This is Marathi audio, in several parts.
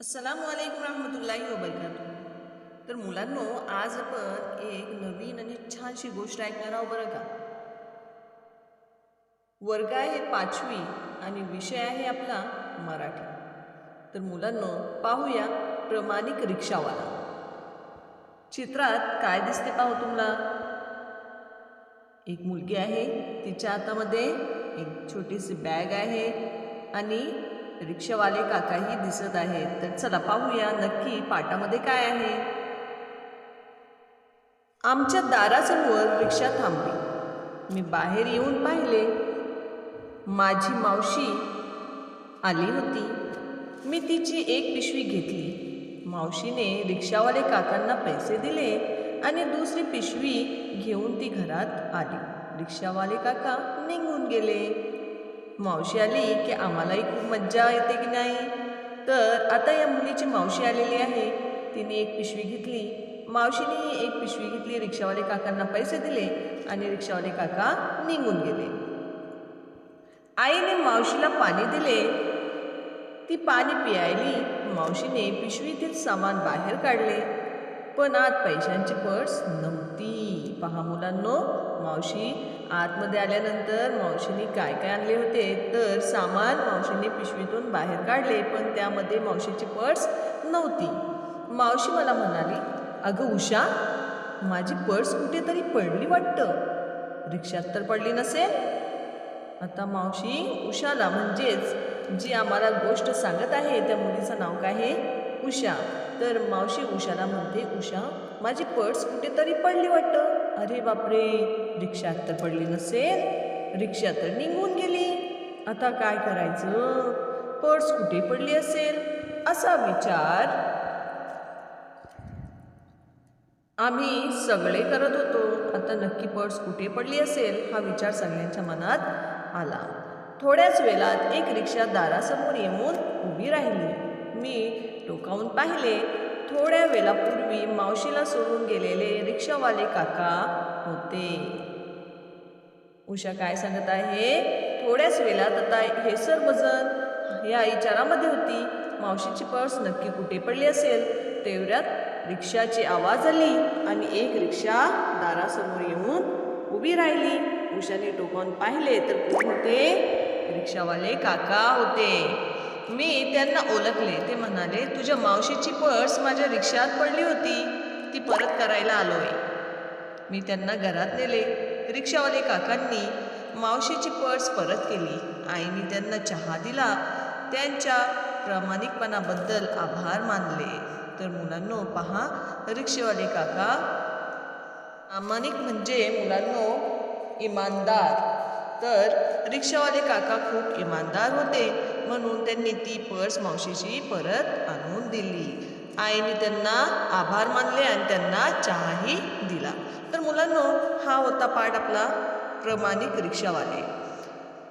अस्सलामु अलैकुम रहमतुल्लाहि व बरकातुहू। तर मुलांनो, आज आपण एक नवीन आणि छानशी गोष्ट ऐकणार आहोत बरं का. वर्ग आहे 5वी आणि विषय आहे आपला मराठी. तर मुलांनो, पाहूया प्रमाणिक रिक्षावाला. चित्रात काय दिसते पाहू तुम्हाला. एक मुलगी आहे, तिच्या हातामध्ये एक छोटीशी बॅग आहे आणि रिक्षावाले काकाही दिसत आहेत. तर चला पाहूया नक्की पाठामध्ये काय आहे. आमच्या दारासमोर रिक्षा थांबली. मी बाहेर येऊन पाहिले. माझी मावशी आली होती. मी तिची एक पिशवी घेतली. मावशीने रिक्षावाले काकांना पैसे दिले आणि दुसरी पिशवी घेऊन ती घरात आली. रिक्षावाले काका निघून गेले. मावशी आली की आम्हालाही खूप मज्जा येते की नाही. तर आता या मुलीची मावशी आलेली आहे. तिने एक पिशवी घेतली. मावशीने एक पिशवी घेतली. रिक्षावाले काकांना पैसे दिले आणि रिक्षावाले काका निघून गेले. आईने मावशीला पाणी दिले. ती पाणी पियायली. मावशीने पिशवीतील सामान बाहेर काढले, पण आत पैशांची पर्स नव्हती. पहा मुलांनो, मावशी आतमध्ये आल्यानंतर मावशीने काय काय आणले होते तर सामान मावशीने पिशवीतून बाहेर काढले, पण त्यामध्ये मावशीची पर्स नव्हती. मावशी मला म्हणाली, अगं उषा, माझी पर्स कुठेतरी पडली वाटतं. रिक्षात तर पडली नसेल. आता मावशी उषाला, म्हणजेच जी आम्हाला गोष्ट सांगत आहे त्या मुलीचं नाव काय आहे, उषा. तर मावशी उषाला म्हणते, उषा, माझी पर्स कुठेतरी पडली वाटतं. अरे बापरे, रिक्षात तर पडली नसेल. रिक्षा तर निघून गेली. आता काय करायचं. पर्स कुठे पडली असेल असा विचार आम्ही सगळे करत होतो. आता नक्की पर्स कुठे पडली असेल हा विचार सगळ्यांच्या मनात आला. थोड्याच वेळात एक रिक्षा दारासमोर येऊन उभी राहिली. मी टोकावून पाहिले. थोड्या वेळापूर्वी मावशीला सोडून गेलेले रिक्षावाले काका होते. उषा काय सांगत आहे, थोड्याच वेळात आता हे सर्वजण या विचारामध्ये होती. मावशीची पर्स नक्की कुठे पडली असेल. तेवढ्यात रिक्षाची आवाज आली आणि एक रिक्षा दारासमोर येऊन उभी राहिली. उषाने टोकावून पाहिले तर कोण होते, रिक्षावाले काका होते. मी त्यांना ओळखले. ते म्हणाले, तुझ्या मावशीची पर्स माझ्या रिक्षात पडली होती, ती परत करायला आलोय. मी त्यांना घरात नेले. रिक्षावाले काकांनी मावशीची पर्स परत केली. आईने त्यांना चहा दिला. त्यांच्या प्रामाणिकपणाबद्दल आभार मानले. तर मुलांनो पहा, रिक्षावाले काका प्रामाणिक म्हणजे मुलांनो इमानदार. तर रिक्षावाले काका खूप इमानदार होते, म्हणून त्यांनी ती पर्स मावशीची परत आणून दिली. आईने त्यांना आभार मानले आणि त्यांना चहाही दिला. तर मुलांनो, हा होता पाठ आपला प्रामाणिक रिक्षावाले.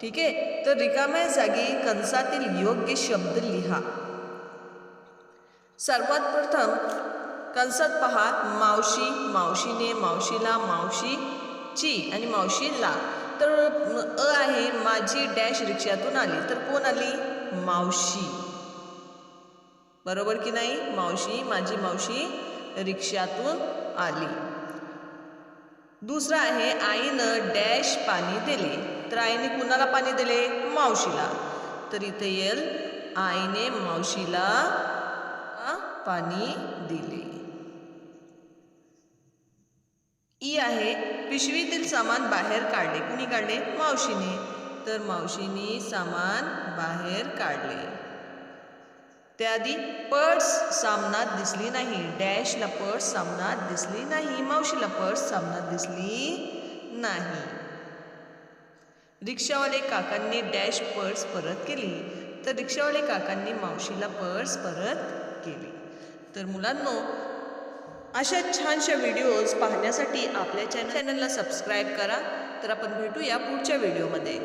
ठीक आहे. तर रिकाम्या जागी कंसातील योग्य शब्द लिहा. सर्वात प्रथम कंसात पहा, मावशी, मावशीने, मावशीला, मावशीची आणि मावशीला. तर अ आहे, माझी डॅश रिक्षातून आली. तर कोण आली, मावशी. बरोबर की नाही. मावशी, माझी मावशी रिक्षातून आली. दुसरा आहे, आईनं डॅश पाणी दिले. तर आईने कुणाला पाणी दिले, मावशीला. तर इथे येईल, आईने मावशीला पाणी दिले. ई आहे, पिशवीतील सामान बाहेर काढले. कुणी काढले, मावशीने. तर मावशीने सामान बाहेर काढले. त्याआधी पर्स सामनात दिसली नाही. डॅशला पर्स सामनात दिसली नाही. मावशीला पर्स सामनात दिसली नाही. रिक्षावाले काकांनी डॅश पर्स परत केली. तर रिक्षावाले काकांनी मावशीला पर्स परत केली. तर मुलांनो, अशा छानशा व्हिडिओज पाहण्यासाठी आपल्या चॅनलला सबस्क्राईब करा. तर आपण भेटूया पुढच्या व्हिडिओमध्ये.